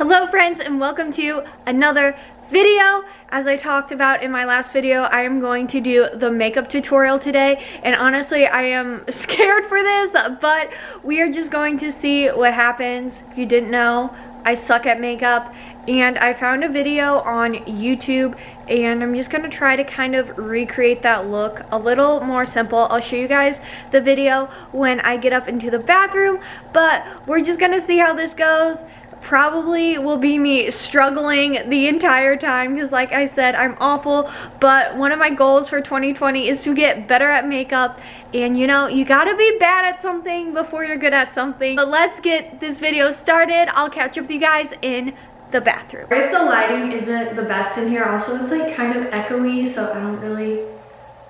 Hello friends, and welcome to another video. As I talked about in my last video, I am going to do the makeup tutorial today, and honestly I am scared for this, but we are just going to see what happens. If you didn't know, I suck at makeup, and I found a video on YouTube, and I'm just going to try to kind of recreate that look a little more simple. I'll show you guys the video when I get up into the bathroom, but we're just going to see how this goes. Probably will be me struggling the entire time because, like I said, I'm awful, but one of my goals for 2020 is to get better at makeup, and you know, you gotta be bad at something before you're good at something. But let's get this video started. I'll catch up with you guys in the bathroom. If the lighting isn't the best in here, also it's like kind of echoey, so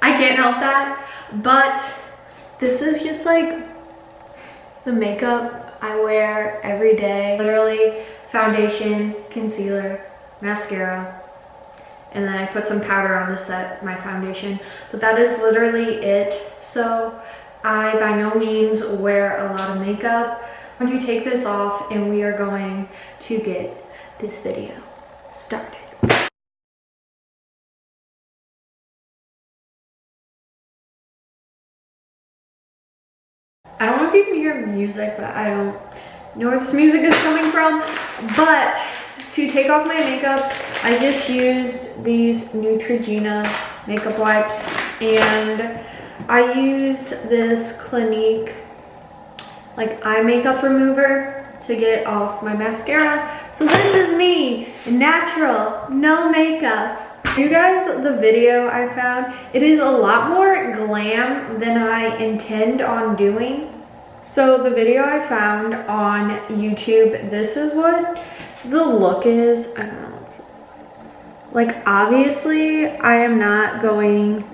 I can't help that, but this is just like the makeup I wear every day. Literally foundation, concealer, mascara, and then I put some powder on to set my foundation, but that is literally it. So I by no means wear a lot of makeup. I'm going to take this off and we are going to get this video started. I don't know if you can hear music, but I don't know where this music is coming from. But to take off my makeup, I just used these Neutrogena makeup wipes, and I used this Clinique like eye makeup remover to get off my mascara. So this is me, natural, no makeup. You guys, the video I found, it is a lot more glam than I intend on doing. So the video I found on YouTube, this is what the look is. I don't know. Like, obviously I am not going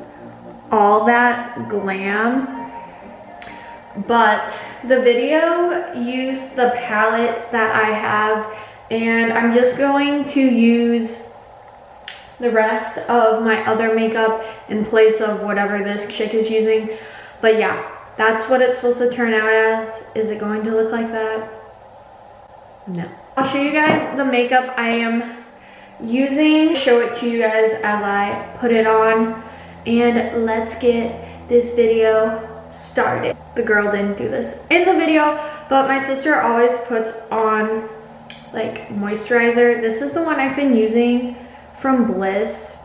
all that glam, but the video used the palette that I have, and I'm just going to use the rest of my other makeup in place of whatever this chick is using. But yeah, that's what it's supposed to turn out as. Is it going to look like that? No. I'll show you guys the makeup I am using, show it to you guys as I put it on, and let's get this video started. The girl didn't do this in the video, but my sister always puts on like moisturizer. This is the one I've been using from Bliss,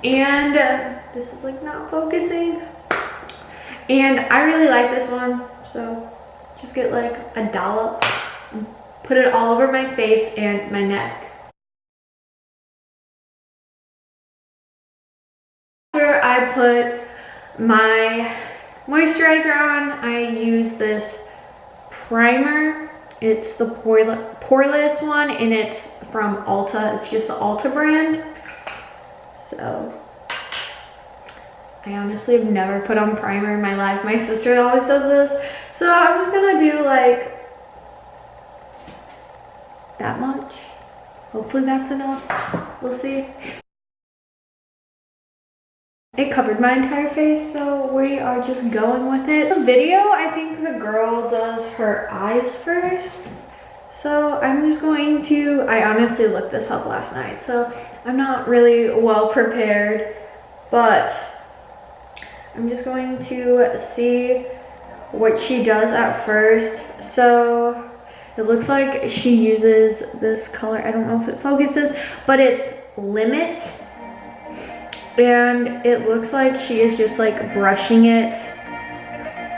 and this is like not focusing, and I really like this one, so just get like a dollop and put it all over my face and my neck. After I put my moisturizer on, I use this primer. It's the Poreless one, and it's from Ulta. It's just the Ulta brand. So I honestly have never put on primer in my life. My sister always does this. So I'm just gonna do like that much. Hopefully that's enough. We'll see. It covered my entire face, so we are just going with it. The video, I think the girl does her eyes first. So I'm just going to, I honestly looked this up last night, so I'm not really well prepared, but I'm just going to see what she does at first. So it looks like she uses this color. I don't know if it focuses, but it's Limit. And it looks like she is just like brushing it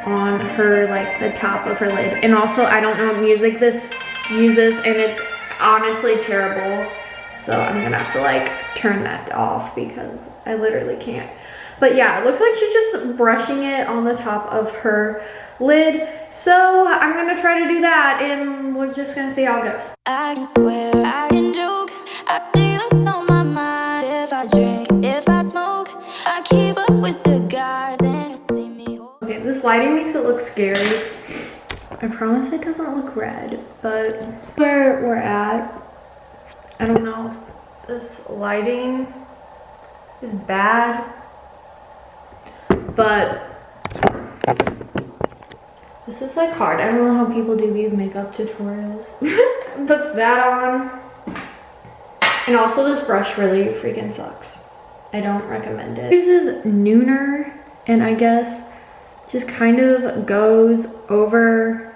on her, like the top of her lid. And also, I don't know what music this uses, and it's honestly terrible. So I'm gonna have to like turn that off because I literally can't. But yeah, it looks like she's just brushing it on the top of her lid. So I'm gonna try to do that, and we're just gonna see how it goes. I can swear, I can joke, I see what's on my mind. If I drink, if I smoke, I keep up with the guys, and you see me. Okay, this lighting makes it look scary. I promise it doesn't look red, but where we're at, I don't know if this lighting is bad, but This is like hard. I don't know how people do these makeup tutorials. Puts that on. And also this brush really freaking sucks. I don't recommend it. Uses Nooner and I guess just kind of goes over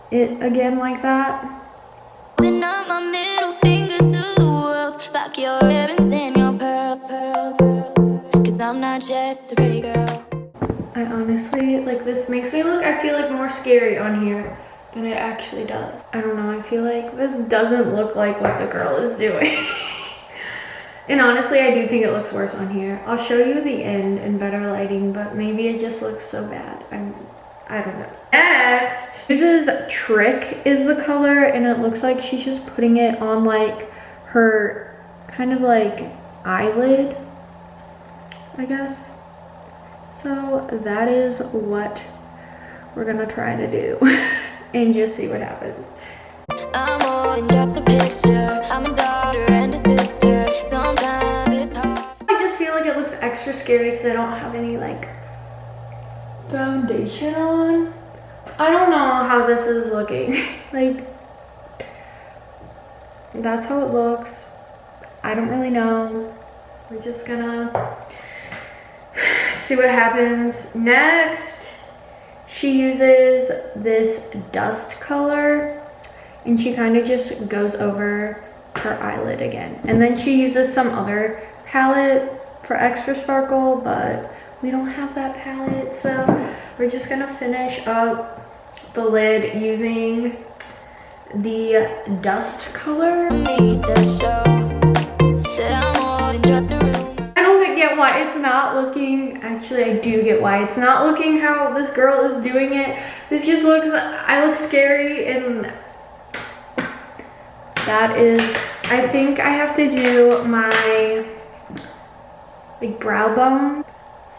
it again like that. Holding up my middle finger to the world, like your ribbons and your pearls. Cause I'm not just a pretty girl. I honestly, like this makes me look, I feel like more scary on here than it actually does. I don't know, I feel like this doesn't look like what the girl is doing. And honestly, I do think it looks worse on here. I'll show you the end in better lighting, but maybe it just looks so bad. I don't know. Next, uses Trick is the color, and it looks like she's just putting it on like her kind of like eyelid, I guess. So that is what we're gonna try to do and just see what happens. I'm more than just a picture. I'm a daughter and a sister. Sometimes it's hard. I just feel like it looks extra scary because I don't have any like foundation on. I don't know how this is looking. Like, that's how it looks. I don't really know. We're just gonna see what happens. Next, she uses this dust color and she kind of just goes over her eyelid again. And then she uses some other palette for extra sparkle, but we don't have that palette, so we're just gonna finish up the lid using the dust color. Me to show that I'm more than just a room. I don't get why it's not looking, actually I do get why it's not looking how this girl is doing it. This just looks, I look scary, and that is, I think I have to do my like brow bone.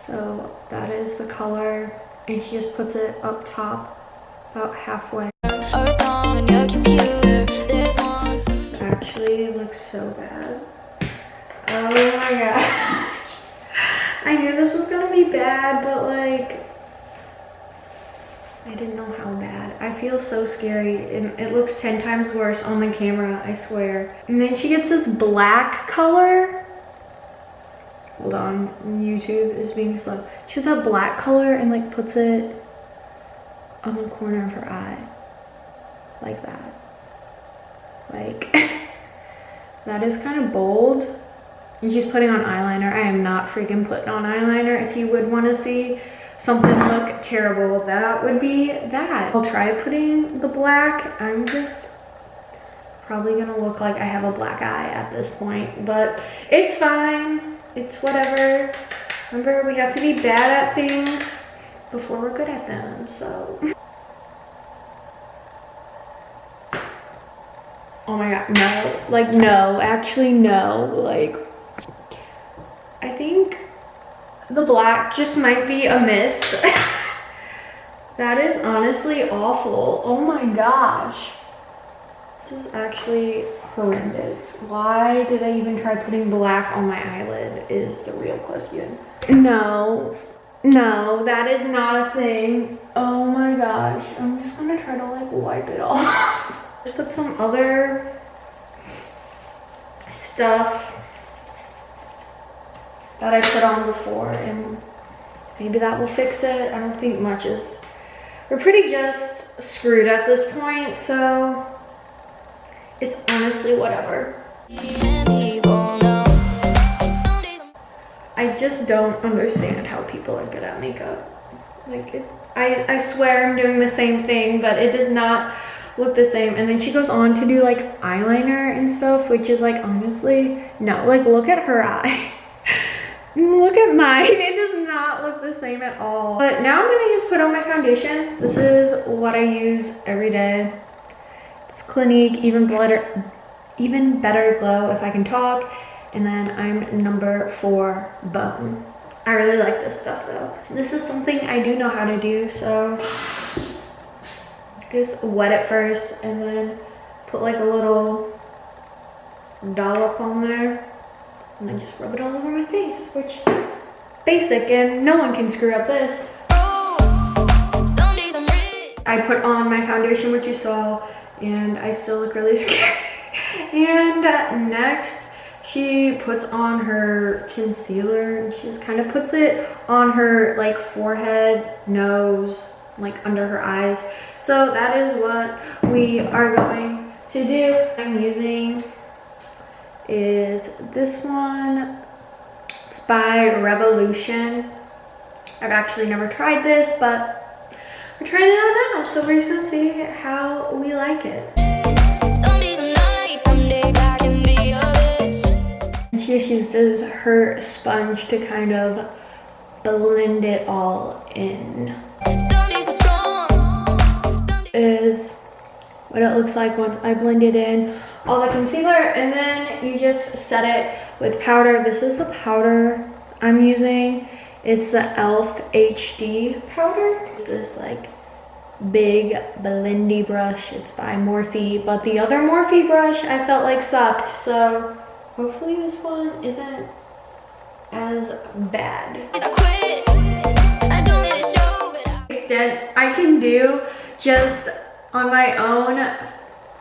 So that is the color, and she just puts it up top about halfway. Or a song on your computer. There's one to Actually, it looks so bad. Oh my god. I knew this was gonna be bad, but like, I didn't know how bad. I feel so scary, and it looks 10 times worse on the camera, I swear. And then she gets this black color. Hold on, YouTube is being slow. She has that black color and like puts it on the corner of her eye. Like that. Like, that is kind of bold. And she's putting on eyeliner. I am not freaking putting on eyeliner. If you would want to see something look terrible, that would be that. I'll try putting the black. I'm just probably gonna look like I have a black eye at this point, but it's fine. It's whatever. Remember, we have to be bad at things before we're good at them, so. Oh my god, no. Like, no, actually no. Like, I think the black just might be a miss. That is honestly awful. Oh my gosh. This is actually horrendous. Why did I even try putting black on my eyelid is the real question. No, that is not a thing. Oh my gosh. I'm just gonna try to like wipe it off. Just put some other stuff that I put on before and maybe that will fix it. I don't think much is, we're pretty just screwed at this point, so it's honestly whatever. I just don't understand how people are good at makeup. Like, I swear I'm doing the same thing, but it does not look the same. And then she goes on to do like eyeliner and stuff, which is like, honestly, no. Like, look at her eye. Look at mine. It does not look the same at all. But now I'm gonna just put on my foundation. This is what I use every day. It's Clinique Even Better Glow If I Can Talk. And then I'm number 4 Bone. I really like this stuff though. This is something I do know how to do, so just wet it first and then put like a little dollop on there and then just rub it all over my face, which basic and no one can screw up this. Oh, I put on my foundation, which you saw, and I still look really scared. And next, she puts on her concealer, and she just kind of puts it on her like forehead, nose, like under her eyes. So that is what we are going to do. I'm using is this one. It's by Revolution. I've actually never tried this, but we're trying it out now. So we're just gonna see how we like it. Some days I'm nice, some days I can be a bitch. And she uses her sponge to kind of blend it all in. Some days I'm strong, some days Is what it looks like once I blend it in. All the concealer, and then you just set it with powder. This is the powder I'm using. It's the e.l.f. HD powder. It's this like big blendy brush. It's by Morphe, but the other Morphe brush I felt like sucked. So hopefully this one isn't as bad. I quit. I don't let it show, but Extent I can do just on my own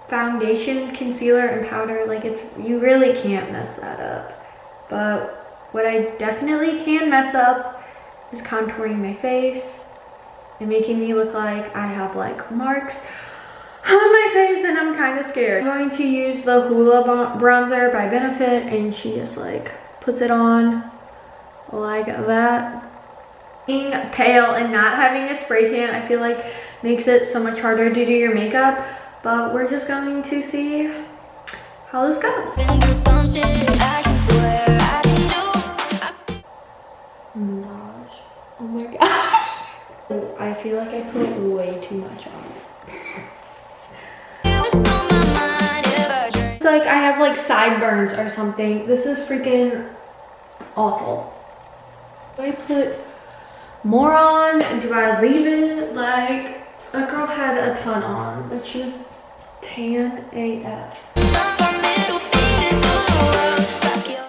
foundation, concealer, and powder. Like, it's, you really can't mess that up. But what I definitely can mess up is contouring my face and making me look like I have like marks on my face, and I'm kind of scared. I'm going to use the Hoola bronzer by Benefit, and she just like puts it on like that. Being pale and not having a spray tan, I feel like makes it so much harder to do your makeup, but we're just going to see how this goes. been through some shit I can swear I can do. I see Oh my gosh. I feel like I put way too much on it. what's on my mind if I drink. It's like I have like sideburns or something. This is freaking awful. Do I put more on? Do I leave it? Like, a girl had a ton on, but she was tan AF. My middle finger to the world. Fuck you.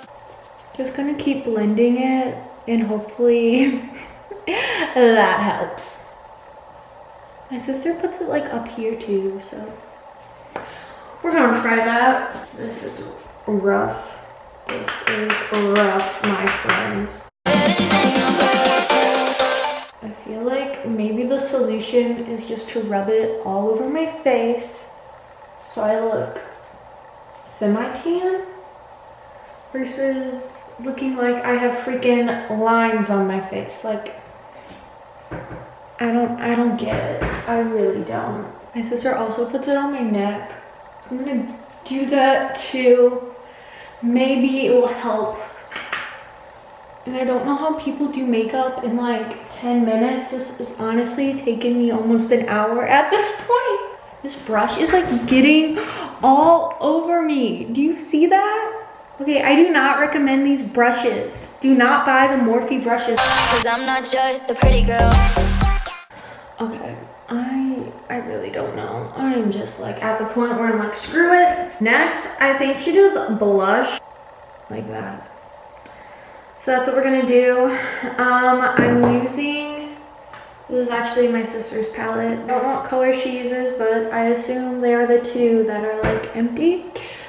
Just gonna keep blending it, and hopefully that helps. My sister puts it like up here too, so we're gonna try that. This is rough. This is rough, my friends. I feel like maybe the solution is just to rub it all over my face so I look semi-tan versus looking like I have freaking lines on my face. Like, I don't get it. I really don't. My sister also puts it on my neck, so I'm gonna do that too. Maybe it will help. And I don't know how people do makeup in like 10 minutes. This is honestly taking me almost an hour at this point. This brush is like getting all over me. Do you see that? Okay, I do not recommend these brushes. Do not buy the Morphe brushes. Cause I'm not just a pretty girl. Okay, I really don't know. I'm just like at the point where I'm like, screw it. Next, I think she does blush like that. So that's what we're gonna do. I'm using, this is actually my sister's palette. I don't know what color she uses, but I assume they are the two that are like empty.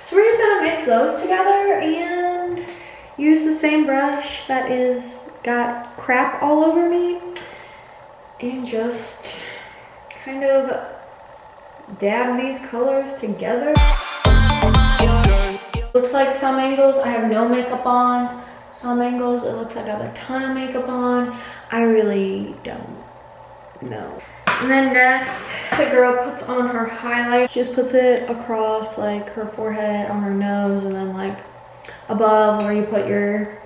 So we're just gonna mix those together and use the same brush that is got crap all over me, and just kind of dab these colors together. Looks like some angles I have no makeup on. Some angles it looks like I have a ton of makeup on. I really don't know. And then next, the girl puts on her highlight. She just puts it across like her forehead, on her nose, and then like above where you put your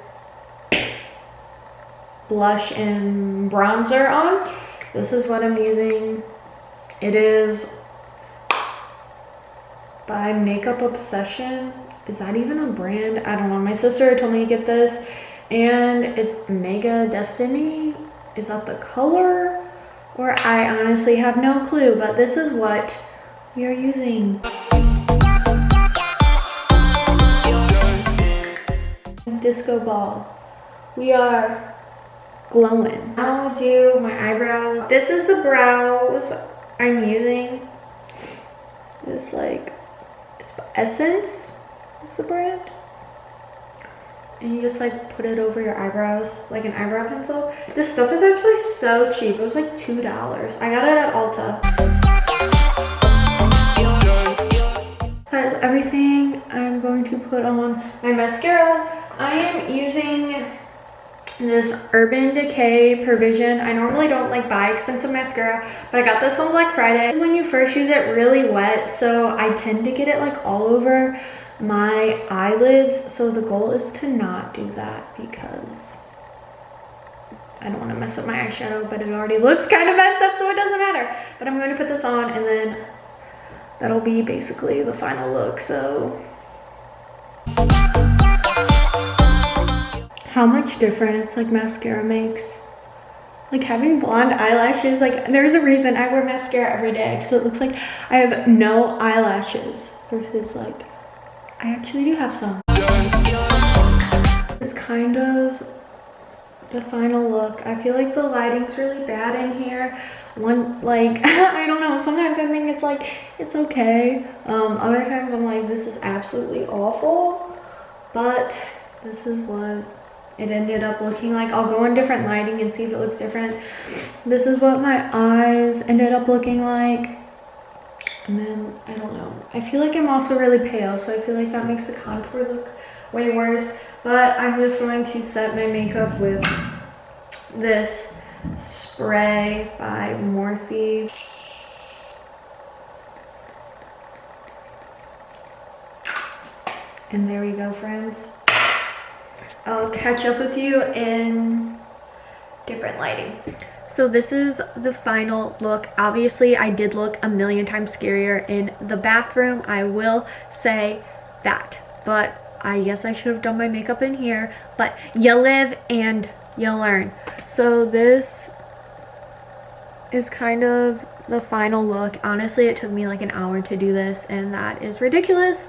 blush and bronzer on. This is what I'm using. It is by Makeup Obsession. Is that even a brand? I don't know. My sister told me to get this, and it's Mega Destiny. Is that the color? Or I honestly have no clue, but this is what we are using. Disco ball. We are glowing. I'll do my eyebrows. This is the brows I'm using this like, it's Essence is the brand. And you just like put it over your eyebrows like an eyebrow pencil. This stuff is actually so cheap. It was like $2. I got it at Ulta. That is everything. I'm going to put on my mascara. I am using this Urban Decay Provision. I normally don't like buy expensive mascara, but I got this on Black Friday. This is when you first use it really wet, so I tend to get it like all over my eyelids. So the goal is to not do that because I don't want to mess up my eyeshadow, but it already looks kind of messed up, so it doesn't matter. But I'm going to put this on and then that'll be basically the final look. So how much difference like mascara makes. Like having blonde eyelashes, like there's a reason I wear mascara every day because it looks like I have no eyelashes versus like I actually do have some. This is kind of the final look. I feel like the lighting's really bad in here. I don't know, sometimes I think it's like it's okay, other times I'm like this is absolutely awful, but this is what it ended up looking like. I'll go in different lighting and see if it looks different. This is what my eyes ended up looking like. And then, I don't know. I feel like I'm also really pale, so I feel like that makes the contour look way worse. But I'm just going to set my makeup with this spray by Morphe. And there we go, friends. I'll catch up with you in different lighting. So this is the final look. Obviously, I did look a million times scarier in the bathroom. I will say that. But I guess I should have done my makeup in here. But you live and you learn. So this is kind of the final look. Honestly, it took me like an hour to do this, and that is ridiculous.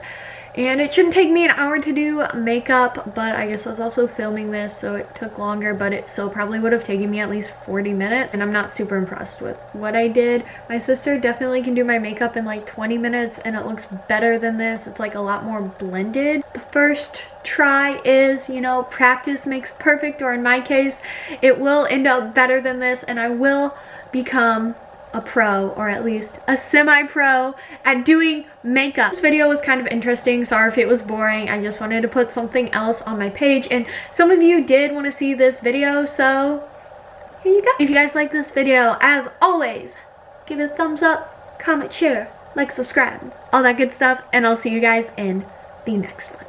And it shouldn't take me an hour to do makeup, but I guess I was also filming this, so it took longer, but it still probably would have taken me at least 40 minutes, and I'm not super impressed with what I did. My sister definitely can do my makeup in like 20 minutes, and it looks better than this. It's like a lot more blended. The first try is, you know, practice makes perfect, or in my case, it will end up better than this, and I will become a pro, or at least a semi-pro at doing makeup. This video was kind of interesting. Sorry if it was boring. I just wanted to put something else on my page, and some of you did want to see this video, so here you go. If you guys like this video, as always, give it a thumbs up, comment, share, like, subscribe, all that good stuff, and I'll see you guys in the next one.